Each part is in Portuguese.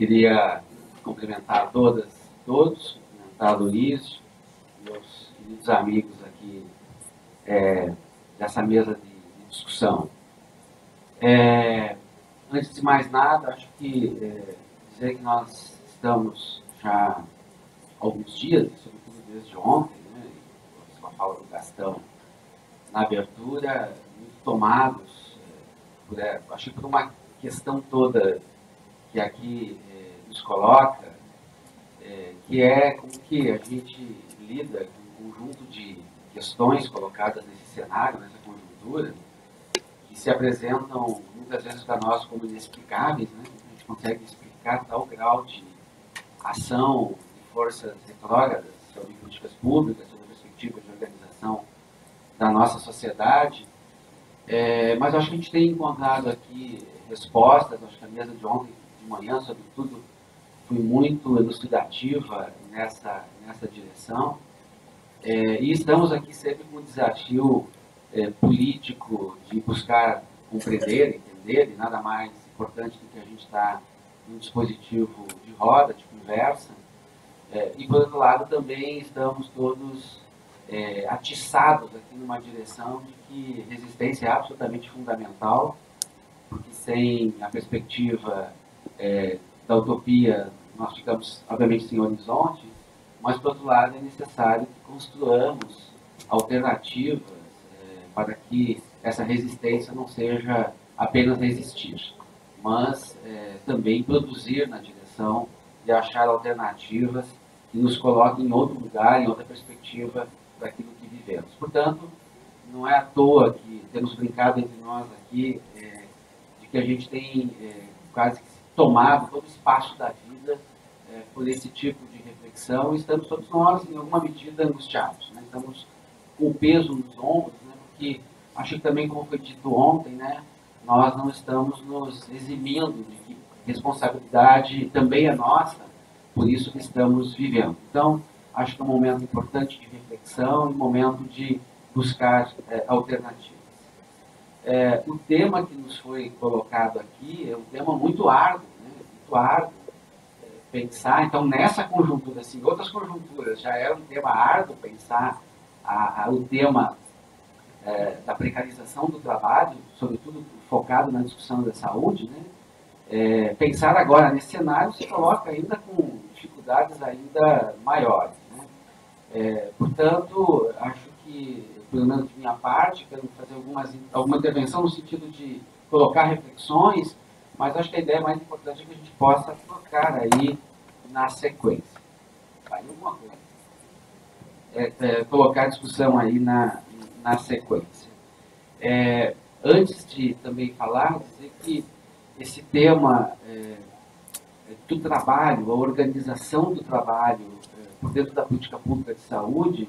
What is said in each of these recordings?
Queria cumprimentar todas, todos, cumprimentar o Luiz, meus queridos amigos aqui dessa mesa de discussão. Antes de mais nada, acho que dizer que nós estamos já há alguns dias, sobretudo desde ontem, né, com a fala do Gastão na abertura, muito tomados acho que por uma questão toda que aqui nos coloca, que é como que a gente lida com um conjunto de questões colocadas nesse cenário, nessa conjuntura, que se apresentam muitas vezes para nós como inexplicáveis, né? A gente consegue explicar tal grau de ação de forças retrógradas sobre políticas públicas, sobre a perspectiva de organização da nossa sociedade, mas acho que a gente tem encontrado aqui respostas. Acho que a mesa de ontem de manhã, sobretudo, foi muito elucidativa nessa direção, e estamos aqui sempre com o desafio político de buscar compreender, entender, e nada mais importante do que a gente estar num dispositivo de roda, de conversa, e por outro lado também estamos todos atiçados aqui numa direção de que resistência é absolutamente fundamental, porque sem a perspectiva da utopia nós ficamos obviamente sem horizonte, mas por outro lado é necessário que construamos alternativas para que essa resistência não seja apenas resistir, mas também produzir na direção de achar alternativas que nos coloquem em outro lugar, em outra perspectiva daquilo que vivemos. Portanto, não é à toa que temos brincado entre nós aqui de que a gente tem quase que tomado todo o espaço da vida por esse tipo de reflexão, e estamos todos nós, em alguma medida, angustiados, né? Estamos com o peso nos ombros, né? Porque acho que também, como foi dito ontem, né, nós não estamos nos eximindo de que responsabilidade também é nossa, por isso que estamos vivendo. Então, acho que é um momento importante de reflexão, um momento de buscar alternativas. O tema que nos foi colocado aqui é um tema muito árduo, né? Muito árduo pensar. Então, nessa conjuntura, assim, outras conjunturas já era um tema árduo pensar o tema da precarização do trabalho, sobretudo focado na discussão da saúde, né? Pensar agora nesse cenário se coloca ainda com dificuldades ainda maiores, né? Portanto, acho que, pelo menos de minha parte, quero fazer alguma intervenção no sentido de colocar reflexões, mas acho que a ideia mais importante é que a gente possa tocar aí na sequência. Vai, alguma coisa. Colocar a discussão aí na sequência. Antes de também falar, dizer que esse tema do trabalho, a organização do trabalho por dentro da política pública de saúde,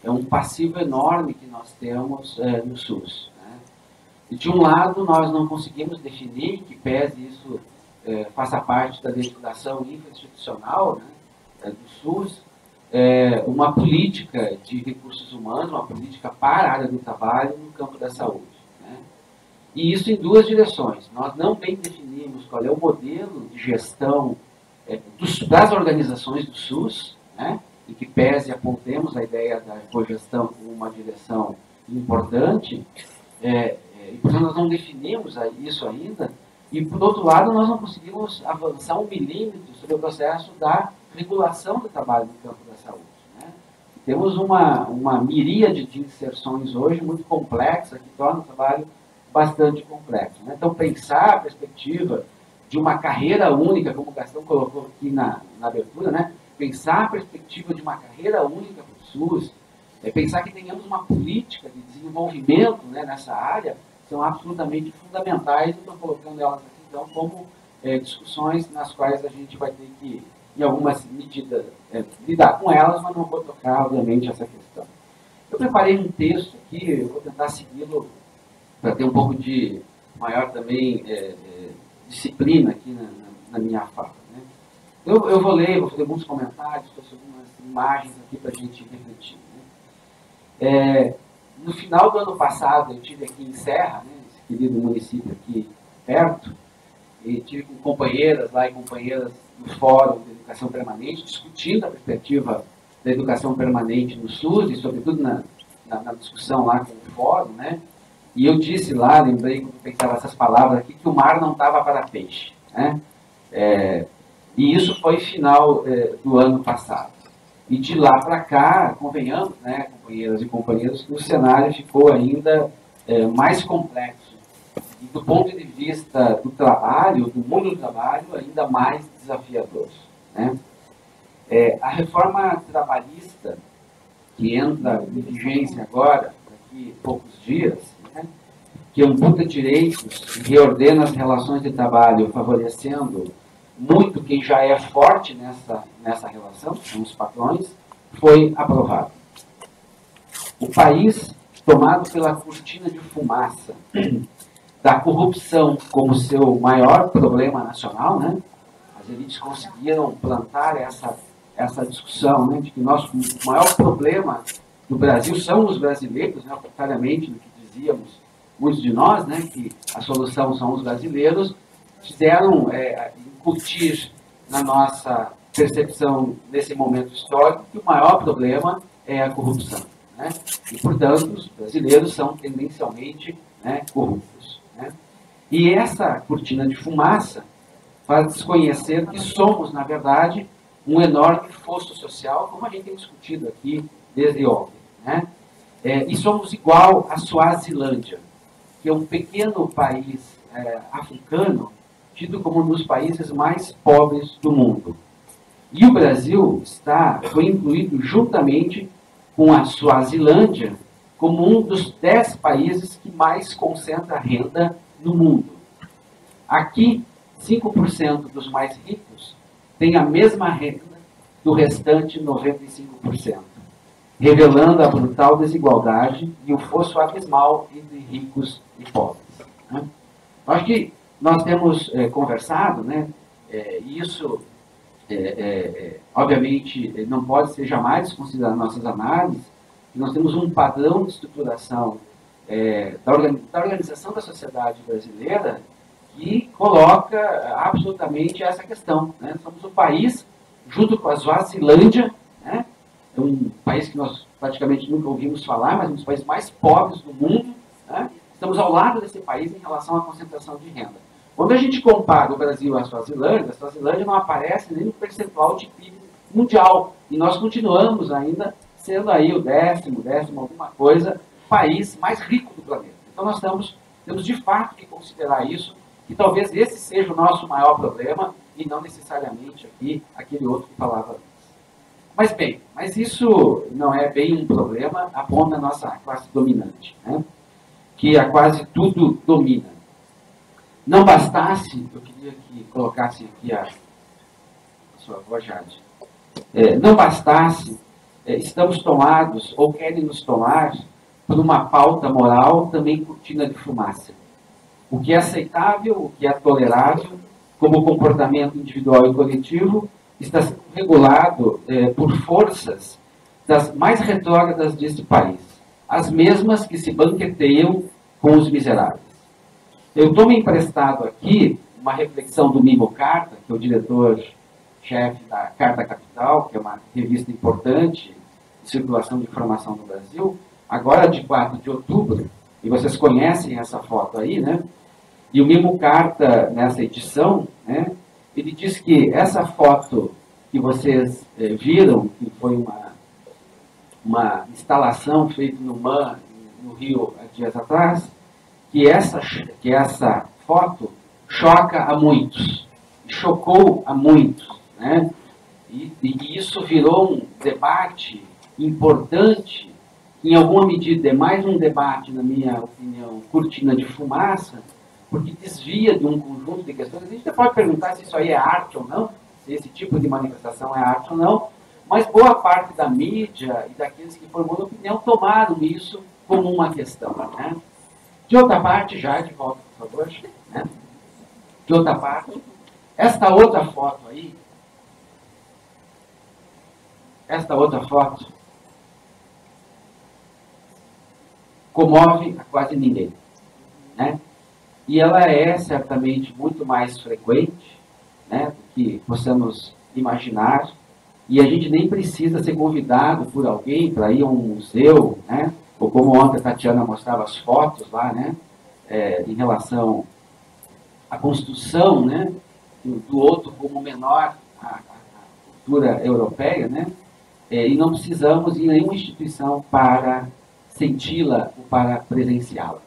é um passivo enorme que nós temos no SUS, né? E de um lado, nós não conseguimos definir, que pese isso faça parte da legislação infrainstitucional, né, do SUS, uma política de recursos humanos, uma política para a área do trabalho no campo da saúde, né? E isso em duas direções. Nós não bem definimos qual é o modelo de gestão das organizações do SUS, né, e que pese apontemos a ideia da cogestão como uma direção importante, e portanto nós não definimos isso ainda, e por outro lado nós não conseguimos avançar 1 milímetro sobre o processo da regulação do trabalho no campo da saúde, né? Temos uma miríade de inserções hoje muito complexa, que torna o trabalho bastante complexo, né? Então, pensar a perspectiva de uma carreira única, como o Gastão colocou aqui na abertura, né? Pensar a perspectiva de uma carreira única para o SUS, pensar que tenhamos uma política de desenvolvimento, né, nessa área, são absolutamente fundamentais, e estou colocando elas aqui, então, como discussões nas quais a gente vai ter que, em algumas medidas, lidar com elas, mas não vou tocar, obviamente, essa questão. Eu preparei um texto aqui, eu vou tentar segui-lo para ter um pouco de maior também disciplina aqui na minha fala, né? Eu vou ler, vou fazer alguns comentários, trouxe algumas imagens aqui para a gente refletir, né? No final do ano passado, eu estive aqui em Serra, né, esse querido município aqui perto, e tive com companheiras lá e companheiras do Fórum de Educação Permanente, discutindo a perspectiva da educação permanente no SUS, e sobretudo na discussão lá com o Fórum, né? E eu disse lá, lembrei quando pensava essas palavras aqui, que o mar não estava para peixe, né? E isso foi final do ano passado. E de lá para cá, convenhamos, né, companheiras e companheiros, que o cenário ficou ainda mais complexo. E do ponto de vista do trabalho, do mundo do trabalho, ainda mais desafiador, né? A reforma trabalhista, que entra em vigência agora, daqui a poucos dias, né, que amputa direitos e reordena as relações de trabalho, favorecendo muito quem já é forte nessa relação, são os patrões, foi aprovado. O país, tomado pela cortina de fumaça da corrupção como seu maior problema nacional, né? As elites conseguiram plantar essa discussão, né, de que o maior problema do Brasil são os brasileiros, né, contrariamente do que dizíamos muitos de nós, né, que a solução são os brasileiros, quiseram incutir na nossa percepção nesse momento histórico que o maior problema é a corrupção, né? E, portanto, os brasileiros são tendencialmente, né, corruptos, né? E essa cortina de fumaça faz desconhecer que somos, na verdade, um enorme fosso social, como a gente tem discutido aqui desde ontem, né? E somos igual à Suazilândia, que é um pequeno país africano, tido como um dos países mais pobres do mundo. E o Brasil foi incluído juntamente com a Suazilândia como um dos 10 países que mais concentra renda no mundo. Aqui, 5% dos mais ricos têm a mesma renda do restante 95%, revelando a brutal desigualdade e o fosso abismal entre ricos e pobres, né? Acho que nós temos conversado, né, isso, obviamente, não pode ser jamais desconsiderado nossas análises. Nós temos um padrão de estruturação da organização da sociedade brasileira que coloca absolutamente essa questão, né? Somos o país, junto com a Suazilândia, né, é um país que nós praticamente nunca ouvimos falar, mas um dos países mais pobres do mundo, né? Estamos ao lado desse país em relação à concentração de renda. Quando a gente compara o Brasil à Suazilândia, a Suazilândia não aparece nem no percentual de PIB mundial. E nós continuamos ainda sendo aí o décimo alguma coisa, país mais rico do planeta. Então nós temos de fato que considerar isso, que talvez esse seja o nosso maior problema e não necessariamente aquele outro que falava antes. Mas bem, isso não é bem um problema, aponta a nossa classe dominante, né, que a quase tudo domina. Não bastasse, eu queria que colocassem aqui a sua voz, Jade, não bastasse, estamos tomados, ou querem nos tomar, por uma pauta moral também cortina de fumaça. O que é aceitável, o que é tolerável, como comportamento individual e coletivo, está sendo regulado por forças das mais retrógradas deste país, as mesmas que se banqueteiam com os miseráveis. Eu tomo emprestado aqui uma reflexão do Mimo Carta, que é o diretor-chefe da Carta Capital, que é uma revista importante de circulação de informação no Brasil, agora de 4 de outubro, e vocês conhecem essa foto aí, né? E o Mimo Carta, nessa edição, né, ele diz que essa foto que vocês viram, que foi uma instalação feita no MAN, no Rio, há dias atrás, que essa foto choca a muitos, chocou a muitos, né? E isso virou um debate importante, que em alguma medida é mais um debate, na minha opinião, cortina de fumaça, porque desvia de um conjunto de questões. A gente pode perguntar se isso aí é arte ou não, se esse tipo de manifestação é arte ou não, mas boa parte da mídia e daqueles que formam opinião tomaram isso como uma questão, né? De outra parte, já de volta, por favor, né? De outra parte, esta outra foto aí, comove a quase ninguém, né? e ela é certamente muito mais frequente, né, do que possamos imaginar, e a gente nem precisa ser convidado por alguém para ir a um museu, né, ou como ontem a Tatiana mostrava as fotos lá, né, em relação à construção, né, do outro como menor à cultura europeia, né, e não precisamos ir em nenhuma instituição para senti-la ou para presenciá-la.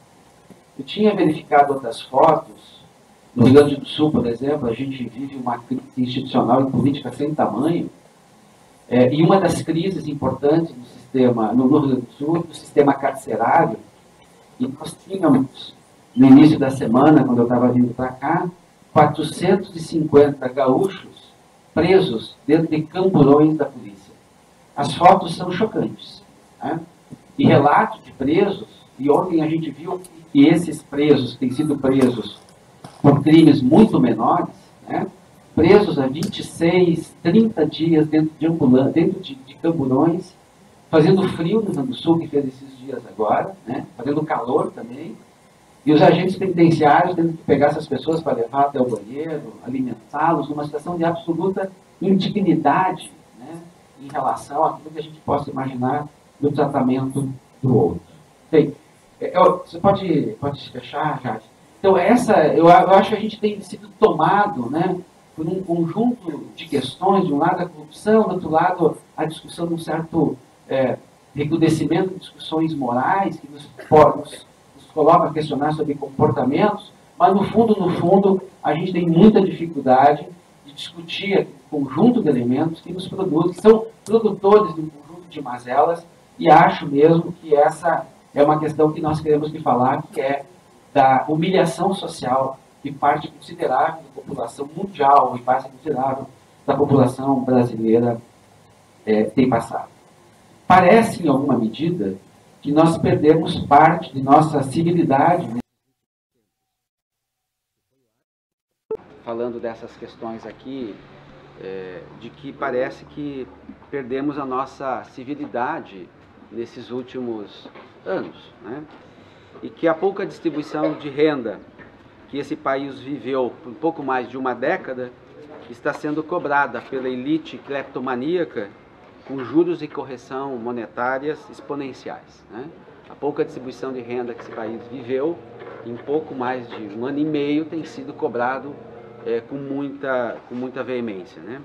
Eu tinha verificado outras fotos. No Rio Grande do Sul, por exemplo, a gente vive uma crise institucional e política sem tamanho. E uma das crises importantes no sistema, no Rio Grande do Sul, do sistema carcerário, e nós tínhamos, no início da semana, quando eu estava vindo para cá, 450 gaúchos presos dentro de camburões da polícia. As fotos são chocantes, né? E relatos de presos, e ontem a gente viu que esses presos têm sido presos por crimes muito menores, né? Presos há 26, 30 dias dentro de camburões, fazendo frio no Rio Grande do Sul, que fez esses dias agora, né? Fazendo calor também, e os agentes penitenciários tendo que pegar essas pessoas para levar até o banheiro, alimentá-los, numa situação de absoluta indignidade, né? Em relação àquilo que a gente possa imaginar do tratamento do outro. Bem, você pode fechar, Jade? Então, eu acho que a gente tem sido tomado, né, por um conjunto de questões, de um lado a corrupção, do outro lado a discussão de um certo recrudescimento de discussões morais, que nos coloca a questionar sobre comportamentos, mas no fundo, a gente tem muita dificuldade de discutir o conjunto de elementos que nos produzem, que são produtores de um conjunto de mazelas, e acho mesmo que essa é uma questão que nós queremos que falar, que é da humilhação social que parte considerável da população mundial e parte considerável da população brasileira tem passado. Parece, em alguma medida, que nós perdemos parte de nossa civilidade. Falando dessas questões aqui, de que parece que perdemos a nossa civilidade nesses últimos anos, né? E que a pouca distribuição de renda que esse país viveu por pouco mais de uma década está sendo cobrada pela elite cleptomaníaca com juros e correção monetárias exponenciais, né? A pouca distribuição de renda que esse país viveu em pouco mais de um ano e meio tem sido cobrado com muita veemência, né?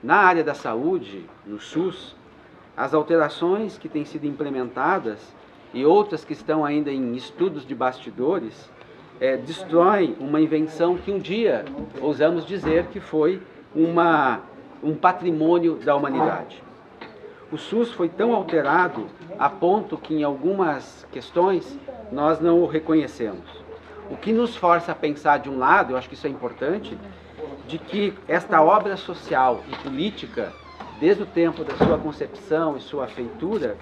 Na área da saúde, no SUS, as alterações que têm sido implementadas e outras que estão ainda em estudos de bastidores destroem uma invenção que um dia ousamos dizer que foi um patrimônio da humanidade. O SUS foi tão alterado a ponto que em algumas questões nós não o reconhecemos. O que nos força a pensar de um lado, eu acho que isso é importante, de que esta obra social e política, desde o tempo da sua concepção e sua feitura,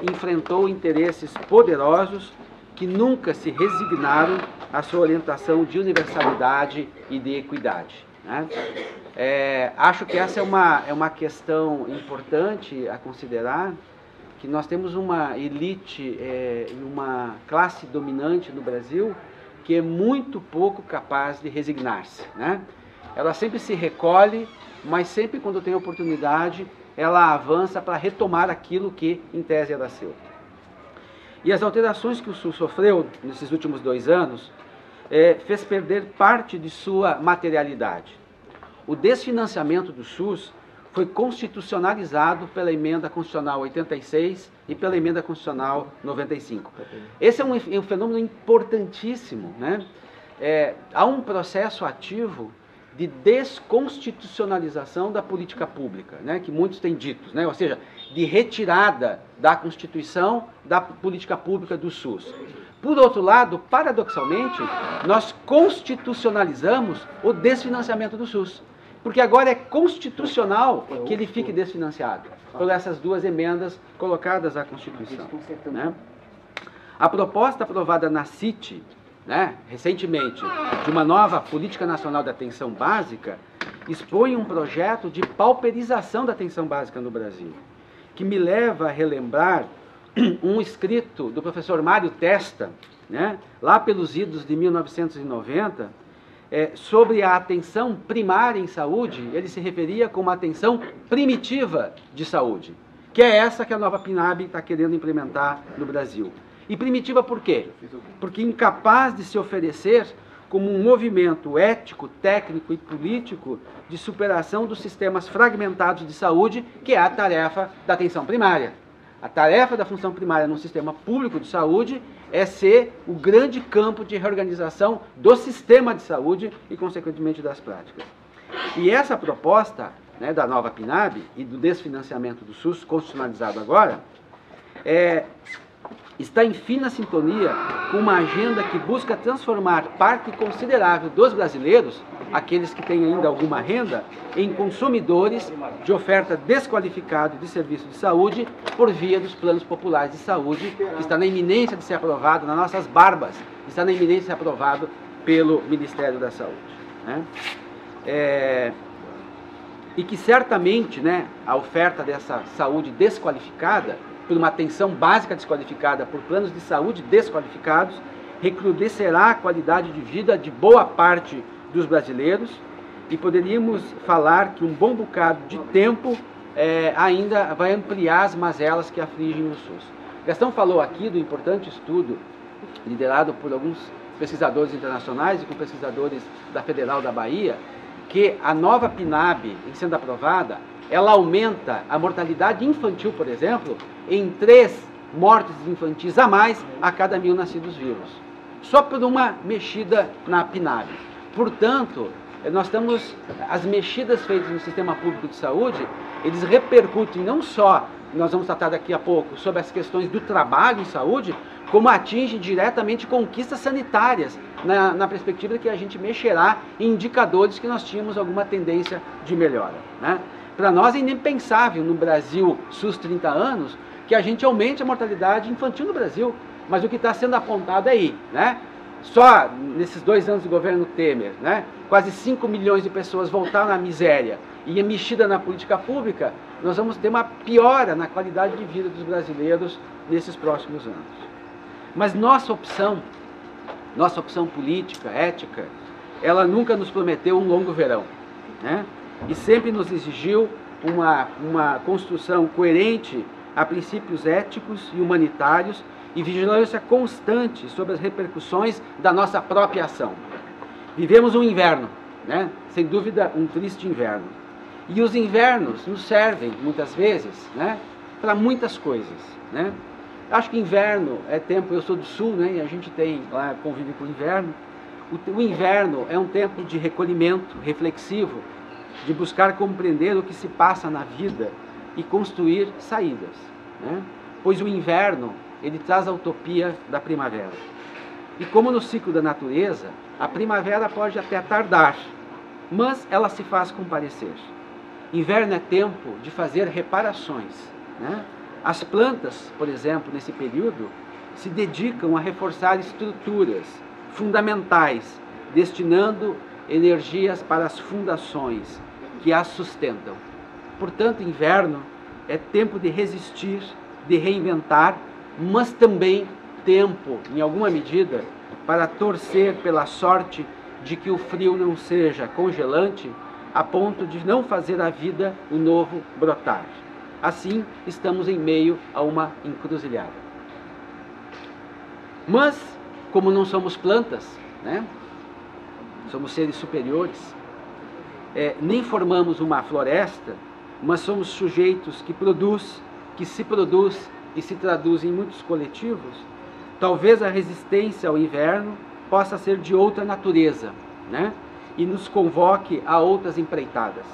enfrentou interesses poderosos que nunca se resignaram à sua orientação de universalidade e de equidade, né? Acho que essa é uma questão importante a considerar, que nós temos uma elite e uma classe dominante no Brasil que é muito pouco capaz de resignar-se, né? Ela sempre se recolhe, mas sempre quando tem oportunidade, ela avança para retomar aquilo que, em tese, era seu. E as alterações que o SUS sofreu nesses últimos 2 anos fez perder parte de sua materialidade. O desfinanciamento do SUS foi constitucionalizado pela Emenda Constitucional 86 e pela Emenda Constitucional 95. Esse é um fenômeno importantíssimo, né? Há um processo ativo de desconstitucionalização da política pública, né, que muitos têm dito, né, ou seja, de retirada da Constituição da política pública do SUS. Por outro lado, paradoxalmente, nós constitucionalizamos o desfinanciamento do SUS, porque agora é constitucional que ele fique desfinanciado, por essas 2 emendas colocadas à Constituição, né? A proposta aprovada na CIT, né, recentemente, de uma nova Política Nacional de Atenção Básica, expõe um projeto de pauperização da atenção básica no Brasil, que me leva a relembrar um escrito do professor Mário Testa, né, lá pelos idos de 1990, sobre a atenção primária em saúde, ele se referia como atenção primitiva de saúde, que é essa que a nova PNAB está querendo implementar no Brasil. E primitiva por quê? Porque incapaz de se oferecer como um movimento ético, técnico e político de superação dos sistemas fragmentados de saúde, que é a tarefa da atenção primária. A tarefa da função primária num sistema público de saúde é ser o grande campo de reorganização do sistema de saúde e, consequentemente, das práticas. E essa proposta, né, da nova PNAB e do desfinanciamento do SUS, constitucionalizado agora, está em fina sintonia com uma agenda que busca transformar parte considerável dos brasileiros, aqueles que têm ainda alguma renda, em consumidores de oferta desqualificada de serviços de saúde por via dos planos populares de saúde, que está na iminência de ser aprovado, nas nossas barbas, está na iminência de ser aprovado pelo Ministério da Saúde, né? E que certamente, né, a oferta dessa saúde desqualificada, por uma atenção básica desqualificada, por planos de saúde desqualificados, recrudescerá a qualidade de vida de boa parte dos brasileiros, e poderíamos falar que um bom bocado de tempo ainda vai ampliar as mazelas que afligem o SUS. Gastão falou aqui do importante estudo liderado por alguns pesquisadores internacionais e com pesquisadores da Federal da Bahia, que a nova PNAB, em sendo aprovada, ela aumenta a mortalidade infantil, por exemplo, em 3 mortes infantis a mais a cada 1000 nascidos vivos, só por uma mexida na PNAB. Portanto, as mexidas feitas no sistema público de saúde, eles repercutem não só, nós vamos tratar daqui a pouco, sobre as questões do trabalho em saúde, como atingem diretamente conquistas sanitárias, na perspectiva de que a gente mexerá em indicadores que nós tínhamos alguma tendência de melhora, né? Para nós é impensável no Brasil, SUS 30 anos, que a gente aumente a mortalidade infantil no Brasil. Mas o que está sendo apontado aí, né? Só nesses 2 anos do governo Temer, né, quase 5 milhões de pessoas voltaram à miséria e mexida na política pública, nós vamos ter uma piora na qualidade de vida dos brasileiros nesses próximos anos. Mas nossa opção política, ética, ela nunca nos prometeu um longo verão, né? E sempre nos exigiu uma construção coerente a princípios éticos e humanitários e vigilância constante sobre as repercussões da nossa própria ação. Vivemos um inverno, né? Sem dúvida um triste inverno. E os invernos nos servem, muitas vezes, né, para muitas coisas, né? Acho que inverno é tempo, eu sou do sul, né, e a gente tem lá convive com o inverno. O inverno é um tempo de recolhimento reflexivo, de buscar compreender o que se passa na vida e construir saídas, né? Pois o inverno, ele traz a utopia da primavera. E como no ciclo da natureza, a primavera pode até tardar, mas ela se faz comparecer. Inverno é tempo de fazer reparações, né? As plantas, por exemplo, nesse período, se dedicam a reforçar estruturas fundamentais, destinando energias para as fundações que as sustentam. Portanto, inverno é tempo de resistir, de reinventar, mas também tempo, em alguma medida, para torcer pela sorte de que o frio não seja congelante a ponto de não fazer a vida o novo brotar. Assim, estamos em meio a uma encruzilhada. Mas, como não somos plantas, né? Somos seres superiores, nem formamos uma floresta, mas somos sujeitos que se produz e se traduz em muitos coletivos. Talvez a resistência ao inverno possa ser de outra natureza, né? E nos convoque a outras empreitadas.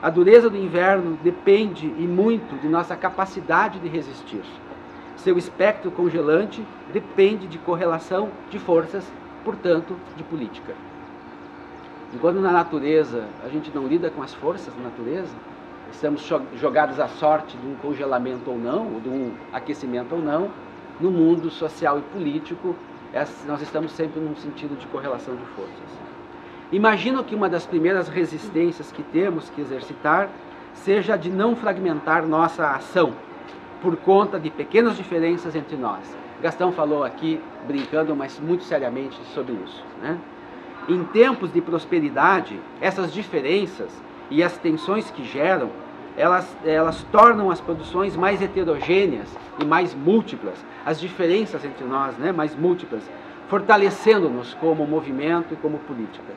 A dureza do inverno depende e muito de nossa capacidade de resistir. Seu espectro congelante depende de correlação de forças, portanto, de política. Enquanto na natureza a gente não lida com as forças da natureza, estamos jogados à sorte de um congelamento ou não, ou de um aquecimento ou não, no mundo social e político, nós estamos sempre num sentido de correlação de forças. Imagino que uma das primeiras resistências que temos que exercitar seja a de não fragmentar nossa ação por conta de pequenas diferenças entre nós. Gastão falou aqui, brincando, mas muito seriamente sobre isso, né? Em tempos de prosperidade, essas diferenças e as tensões que geram, elas tornam as produções mais heterogêneas e mais múltiplas, as diferenças entre nós, né, mais múltiplas, fortalecendo-nos como movimento e como política.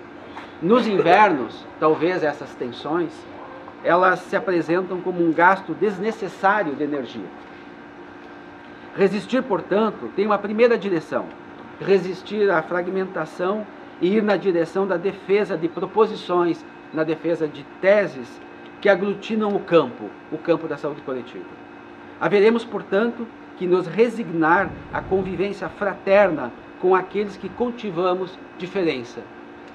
Nos invernos, talvez essas tensões, elas se apresentam como um gasto desnecessário de energia. Resistir, portanto, tem uma primeira direção: resistir à fragmentação e ir na direção da defesa de proposições, na defesa de teses que aglutinam o campo da saúde coletiva. Haveremos, portanto, que nos resignar à convivência fraterna com aqueles que cultivamos diferença.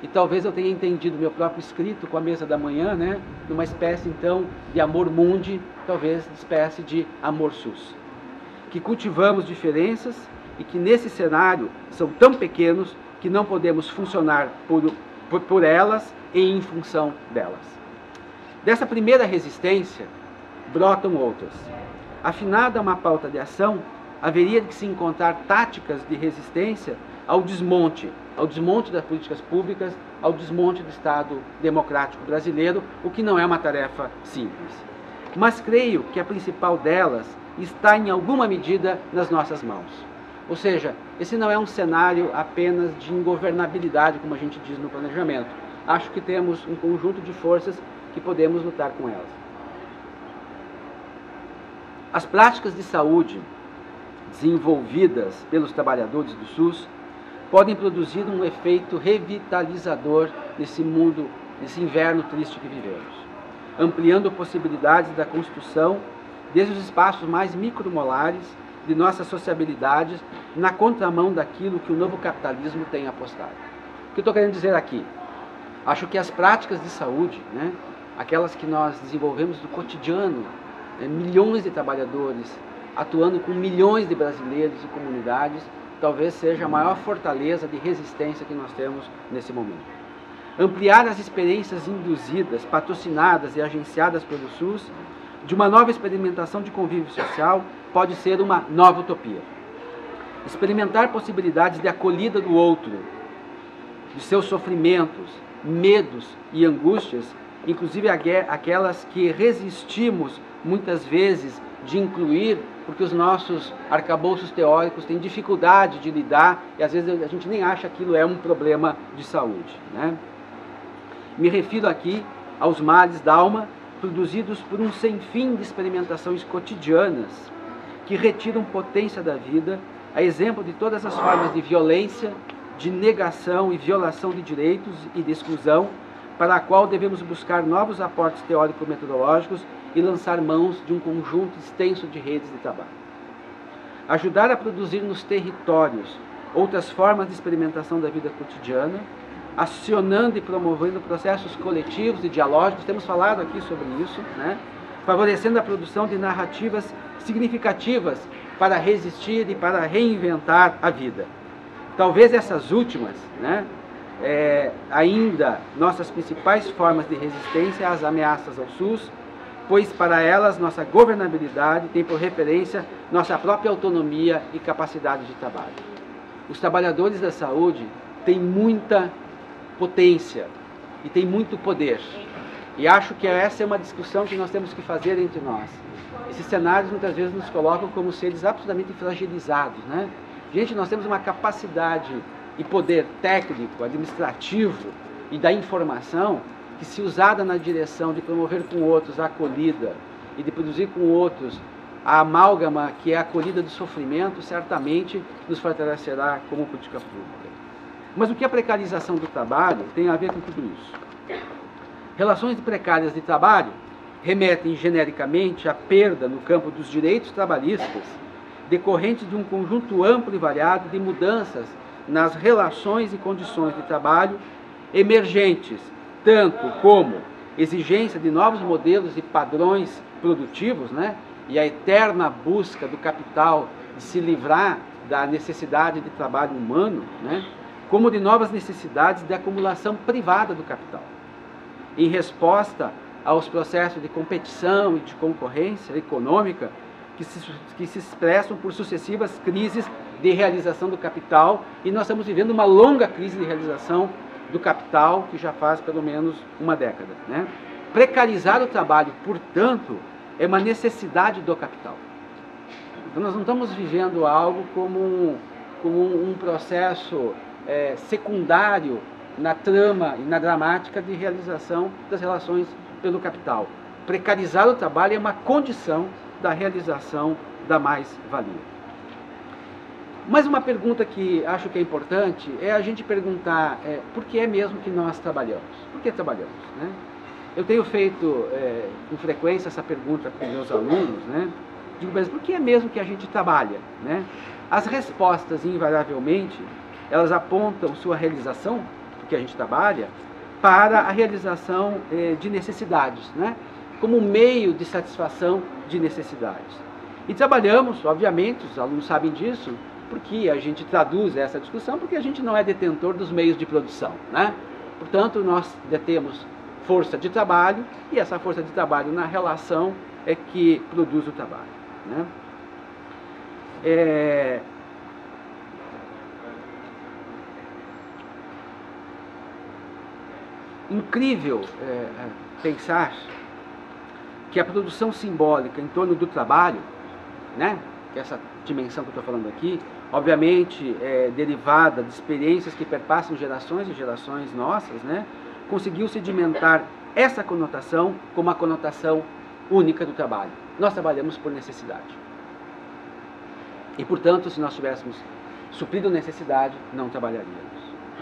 E talvez eu tenha entendido meu próprio escrito com a mesa da manhã, né, numa espécie, então, de amor mundi, talvez espécie de amor sus. Que cultivamos diferenças e que nesse cenário são tão pequenos que não podemos funcionar por elas e em função delas. Dessa primeira resistência brotam outras. Afinada uma pauta de ação, haveria de se encontrar táticas de resistência ao desmonte das políticas públicas, ao desmonte do Estado democrático brasileiro, o que não é uma tarefa simples. Mas creio que a principal delas está em alguma medida nas nossas mãos. Ou seja, esse não é um cenário apenas de ingovernabilidade, como a gente diz no planejamento. Acho que temos um conjunto de forças que podemos lutar com elas. As práticas de saúde desenvolvidas pelos trabalhadores do SUS podem produzir um efeito revitalizador nesse mundo, nesse inverno triste que vivemos, ampliando possibilidades da construção desde os espaços mais micromolares de nossas sociabilidades, na contramão daquilo que o novo capitalismo tem apostado. O que eu estou querendo dizer aqui? Acho que as práticas de saúde, né, aquelas que nós desenvolvemos do cotidiano, milhões de trabalhadores atuando com milhões de brasileiros e comunidades, talvez seja a maior fortaleza de resistência que nós temos nesse momento. Ampliar as experiências induzidas, patrocinadas e agenciadas pelo SUS, de uma nova experimentação de convívio social, pode ser uma nova utopia. Experimentar possibilidades de acolhida do outro, de seus sofrimentos, medos e angústias, inclusive aquelas que resistimos muitas vezes de incluir, porque os nossos arcabouços teóricos têm dificuldade de lidar e às vezes a gente nem acha que aquilo é um problema de saúde, né? Me refiro aqui aos males da alma produzidos por um sem fim de experimentações cotidianas que retiram potência da vida, a exemplo de todas as formas de violência, de negação e violação de direitos e de exclusão, para a qual devemos buscar novos aportes teórico-metodológicos e lançar mãos de um conjunto extenso de redes de trabalho. Ajudar a produzir nos territórios outras formas de experimentação da vida cotidiana, acionando e promovendo processos coletivos e dialógicos, temos falado aqui sobre isso, né? Favorecendo a produção de narrativas significativas para resistir e para reinventar a vida. Talvez essas últimas, né, ainda nossas principais formas de resistência às ameaças ao SUS, pois para elas nossa governabilidade tem por referência nossa própria autonomia e capacidade de trabalho. Os trabalhadores da saúde têm muita potência e têm muito poder. E acho que essa é uma discussão que nós temos que fazer entre nós. Esses cenários muitas vezes nos colocam como seres absolutamente fragilizados, né? Gente, nós temos uma capacidade e poder técnico, administrativo e da informação que, se usada na direção de promover com outros a acolhida e de produzir com outros a amálgama que é a acolhida do sofrimento, certamente nos fortalecerá como política pública. Mas o que a precarização do trabalho tem a ver com tudo isso? Relações precárias de trabalho remetem genericamente à perda no campo dos direitos trabalhistas, decorrente de um conjunto amplo e variado de mudanças nas relações e condições de trabalho emergentes, tanto como exigência de novos modelos e padrões produtivos, né? E a eterna busca do capital de se livrar da necessidade de trabalho humano, né? Como de novas necessidades de acumulação privada do capital. Em resposta aos processos de competição e de concorrência econômica que se expressam por sucessivas crises de realização do capital, e nós estamos vivendo uma longa crise de realização do capital, que já faz pelo menos uma década, né? Precarizar o trabalho, portanto, é uma necessidade do capital. Então nós não estamos vivendo algo como um processo secundário na trama e na dramática de realização das relações pelo capital. Precarizar o trabalho é uma condição da realização da mais-valia. Mas uma pergunta que acho que é importante é a gente perguntar por que é mesmo que nós trabalhamos? Por que trabalhamos, né? Eu tenho feito com frequência essa pergunta com meus alunos, né? Digo, mas por que é mesmo que a gente trabalha, né? As respostas, invariavelmente, elas apontam sua realização, porque a gente trabalha, para a realização de necessidades, né? Como meio de satisfação de necessidades. E trabalhamos, obviamente, os alunos sabem disso, porque a gente traduz essa discussão, porque a gente não é detentor dos meios de produção, né? Portanto, nós detemos força de trabalho, e essa força de trabalho na relação é que produz o trabalho, né? Incrível pensar que a produção simbólica em torno do trabalho, né, que essa dimensão que eu estou falando aqui, obviamente derivada de experiências que perpassam gerações e gerações nossas, né, conseguiu sedimentar essa conotação como a conotação única do trabalho. Nós trabalhamos por necessidade. E, portanto, se nós tivéssemos suprido necessidade, não trabalharíamos,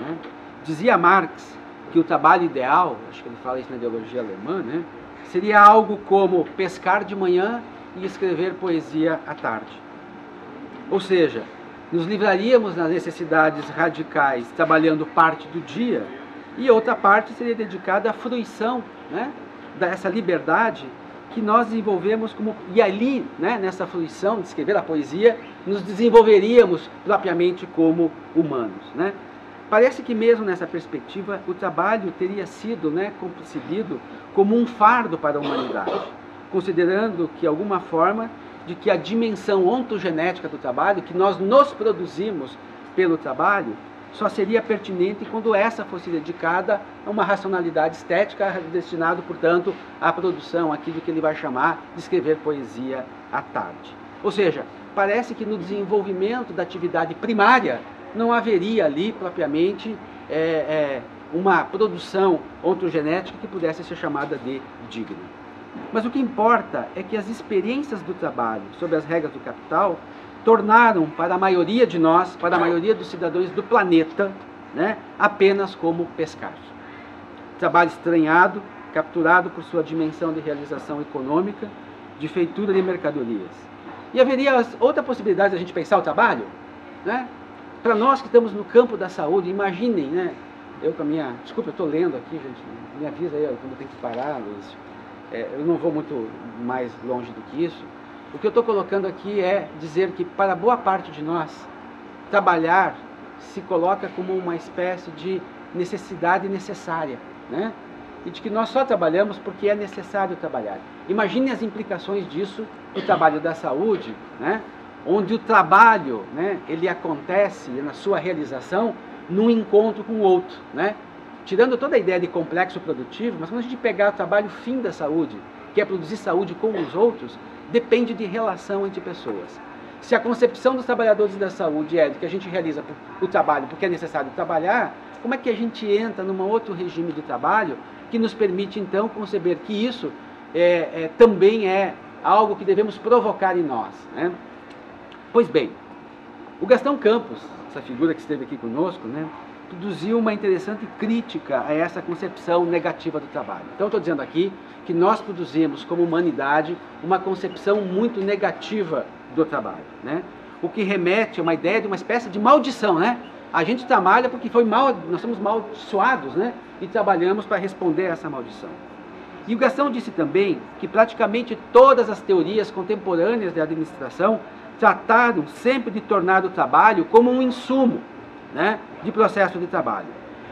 né? Dizia Marx que o trabalho ideal, acho que ele fala isso na ideologia alemã, né, seria algo como pescar de manhã e escrever poesia à tarde. Ou seja, nos livraríamos das necessidades radicais trabalhando parte do dia, e outra parte seria dedicada à fruição, né, dessa liberdade que nós desenvolvemos e ali, né, nessa fruição de escrever a poesia, nos desenvolveríamos propriamente como humanos, né? Parece que mesmo nessa perspectiva o trabalho teria sido, né, concebido como um fardo para a humanidade, considerando que alguma forma de que a dimensão ontogenética do trabalho, que nós nos produzimos pelo trabalho, só seria pertinente quando essa fosse dedicada a uma racionalidade estética, destinado, portanto, à produção, aquilo que ele vai chamar de escrever poesia à tarde. Ou seja, parece que no desenvolvimento da atividade primária não haveria ali, propriamente, uma produção ontogenética que pudesse ser chamada de digna. Mas o que importa é que as experiências do trabalho, sob as regras do capital, tornaram para a maioria de nós, para a maioria dos cidadãos do planeta, né, apenas como pescar. Trabalho estranhado, capturado por sua dimensão de realização econômica, de feitura de mercadorias. E haveria outra possibilidade de a gente pensar o trabalho, né? Para nós que estamos no campo da saúde, imaginem, né? Eu com a minha... Desculpa, eu estou lendo aqui, gente, me avisa aí quando eu tenho que parar, Luiz. Eu não vou muito mais longe do que isso. O que eu estou colocando aqui é dizer que, para boa parte de nós, trabalhar se coloca como uma espécie de necessidade necessária, né? E de que nós só trabalhamos porque é necessário trabalhar. Imagine as implicações disso no trabalho da saúde, né? Onde o trabalho, né, ele acontece na sua realização num encontro com o outro, né? Tirando toda a ideia de complexo produtivo, mas quando a gente pegar o trabalho fim da saúde, que é produzir saúde com os outros, depende de relação entre pessoas. Se a concepção dos trabalhadores da saúde é de que a gente realiza o trabalho porque é necessário trabalhar, como é que a gente entra num outro regime de trabalho que nos permite, então, conceber que isso também é algo que devemos provocar em nós, né? Pois bem, o Gastão Campos, essa figura que esteve aqui conosco, né, produziu uma interessante crítica a essa concepção negativa do trabalho. Então, eu estou dizendo aqui que nós produzimos, como humanidade, uma concepção muito negativa do trabalho, né? O que remete a uma ideia de uma espécie de maldição, né? A gente trabalha porque nós somos amaldiçoados, né? E trabalhamos para responder a essa maldição. E o Gastão disse também que praticamente todas as teorias contemporâneas de administração trataram sempre de tornar o trabalho como um insumo, né, de processo de trabalho.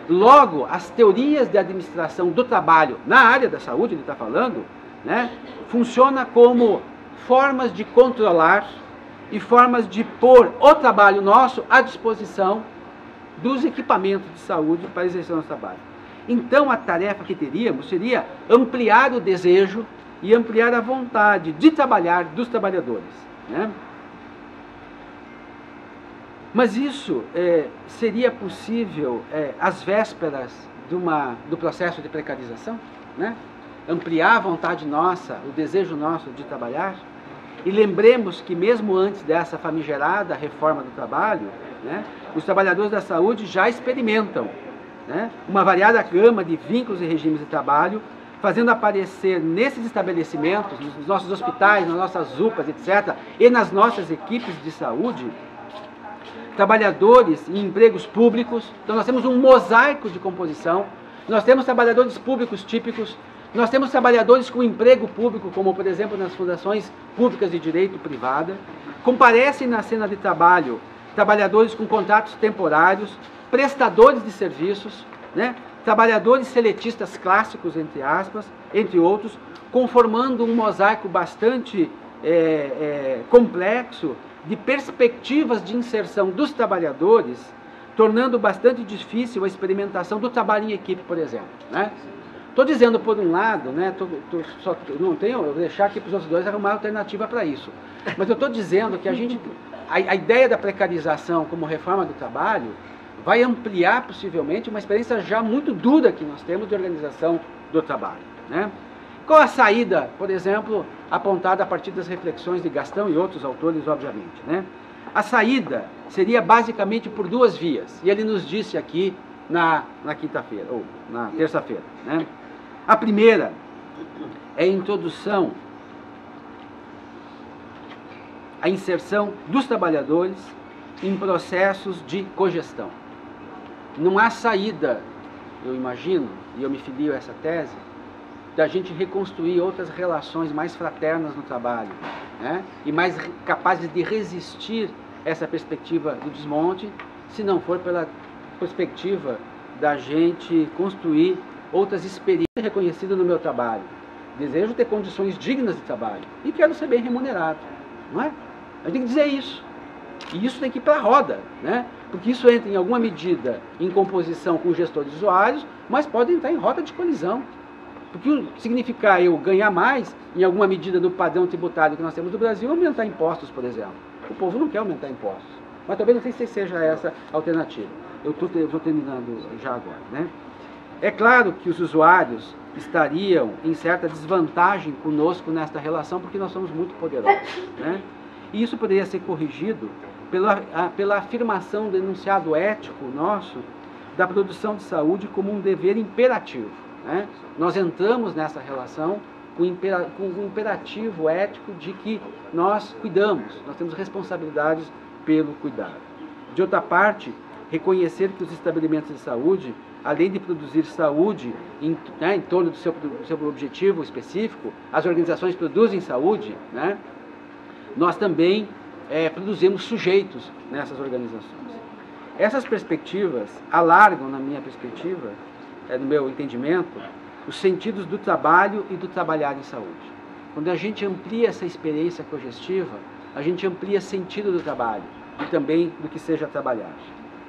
Logo, as teorias de administração do trabalho na área da saúde, ele está falando, né, funciona como formas de controlar e formas de pôr o trabalho nosso à disposição dos equipamentos de saúde para exercer o nosso trabalho. Então, a tarefa que teríamos seria ampliar o desejo e ampliar a vontade de trabalhar dos trabalhadores, né? Mas isso seria possível às vésperas do processo de precarização, né? Ampliar a vontade nossa, o desejo nosso de trabalhar. E lembremos que mesmo antes dessa famigerada reforma do trabalho, né, os trabalhadores da saúde já experimentam, né, uma variada gama de vínculos e regimes de trabalho, fazendo aparecer nesses estabelecimentos, nos nossos hospitais, nas nossas UPAs, etc., e nas nossas equipes de saúde, trabalhadores em empregos públicos. Então nós temos um mosaico de composição, nós temos trabalhadores públicos típicos, nós temos trabalhadores com emprego público, como por exemplo nas fundações públicas de direito privada, comparecem na cena de trabalho trabalhadores com contratos temporários, prestadores de serviços, né? Trabalhadores seletistas clássicos, entre aspas, entre outros, conformando um mosaico bastante complexo de perspectivas de inserção dos trabalhadores, tornando bastante difícil a experimentação do trabalho em equipe, por exemplo, né? Estou dizendo, por um lado, né, eu vou deixar aqui para os outros dois arrumar alternativa para isso, mas eu estou dizendo que a ideia da precarização como reforma do trabalho vai ampliar possivelmente uma experiência já muito dura que nós temos de organização do trabalho, né? Qual a saída, por exemplo, apontada a partir das reflexões de Gastão e outros autores, obviamente, né? A saída seria basicamente por duas vias, e ele nos disse aqui na quinta-feira, ou na terça-feira, né? A primeira é a introdução, a inserção dos trabalhadores em processos de cogestão. Não há saída, eu imagino, e eu me filio a essa tese, da gente reconstruir outras relações mais fraternas no trabalho, né? E mais capazes de resistir essa perspectiva do desmonte, se não for pela perspectiva da gente construir outras experiências reconhecidas no meu trabalho. Desejo ter condições dignas de trabalho e quero ser bem remunerado, não é? A gente tem que dizer isso. E isso tem que ir para a roda, né? Porque isso entra em alguma medida em composição com os gestores usuários, mas pode entrar em rota de colisão. Porque significar eu ganhar mais, em alguma medida do padrão tributário que nós temos no Brasil, aumentar impostos, por exemplo. O povo não quer aumentar impostos. Mas também não sei se seja essa a alternativa. Eu estou terminando já agora, né? É claro que os usuários estariam em certa desvantagem conosco nesta relação, porque nós somos muito poderosos, né? E isso poderia ser corrigido pela afirmação do enunciado ético nosso da produção de saúde como um dever imperativo, né? Nós entramos nessa relação com um imperativo ético de que nós cuidamos, nós temos responsabilidades pelo cuidado. De outra parte, reconhecer que os estabelecimentos de saúde, além de produzir saúde em torno do seu objetivo específico, as organizações produzem saúde, né? Nós também produzimos sujeitos nessas organizações. Essas perspectivas alargam, na minha perspectiva, no meu entendimento, os sentidos do trabalho e do trabalhar em saúde. Quando a gente amplia essa experiência cogestiva, a gente amplia sentido do trabalho e também do que seja trabalhar.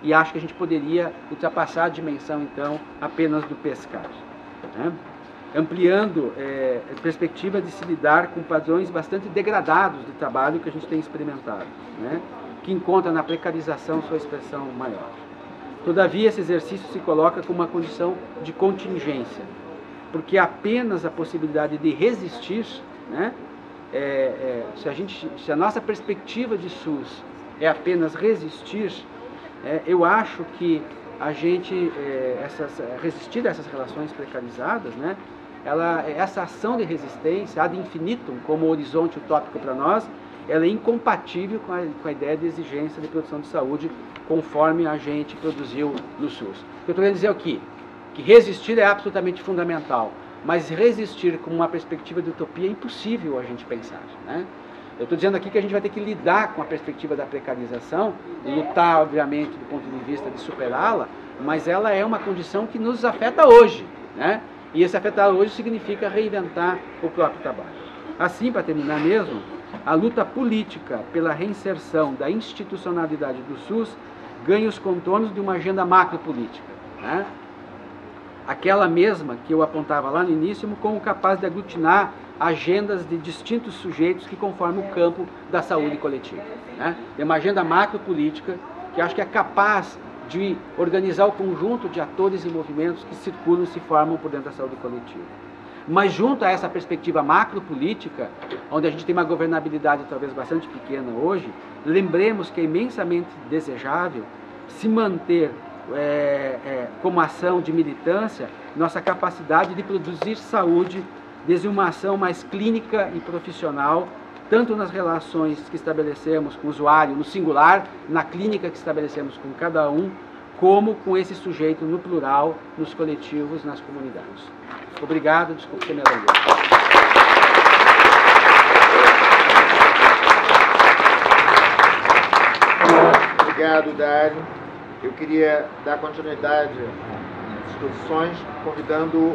E acho que a gente poderia ultrapassar a dimensão, então, apenas do pescar, né? Ampliando a perspectiva de se lidar com padrões bastante degradados de trabalho que a gente tem experimentado, né? Que encontra na precarização sua expressão maior. Todavia, esse exercício se coloca como uma condição de contingência, porque apenas a possibilidade de resistir, né? Se a nossa perspectiva de SUS é apenas resistir, eu acho que a gente resistir a essas relações precarizadas, né? Essa ação de resistência ad infinitum, como horizonte utópico para nós, ela é incompatível com a ideia de exigência de produção de saúde conforme a gente produziu no SUS. O que eu estou querendo dizer aqui, que resistir é absolutamente fundamental, mas resistir com uma perspectiva de utopia é impossível a gente pensar, né? Eu estou dizendo aqui que a gente vai ter que lidar com a perspectiva da precarização, lutar, obviamente, do ponto de vista de superá-la, mas ela é uma condição que nos afeta hoje, né? E esse afetar hoje significa reinventar o próprio trabalho. Assim, para terminar mesmo, a luta política pela reinserção da institucionalidade do SUS ganha os contornos de uma agenda macropolítica, né? Aquela mesma que eu apontava lá no início como capaz de aglutinar agendas de distintos sujeitos que conformam o campo da saúde coletiva, né? É uma agenda macropolítica que acho que é capaz de organizar o conjunto de atores e movimentos que circulam e se formam por dentro da saúde coletiva. Mas junto a essa perspectiva macropolítica, onde a gente tem uma governabilidade talvez bastante pequena hoje, lembremos que é imensamente desejável se manter como ação de militância nossa capacidade de produzir saúde desde uma ação mais clínica e profissional, tanto nas relações que estabelecemos com o usuário no singular, na clínica que estabelecemos com cada um, como com esse sujeito no plural, nos coletivos, nas comunidades. Obrigado, desculpe ter me alongado. Obrigado, Dário. Eu queria dar continuidade às exposições, convidando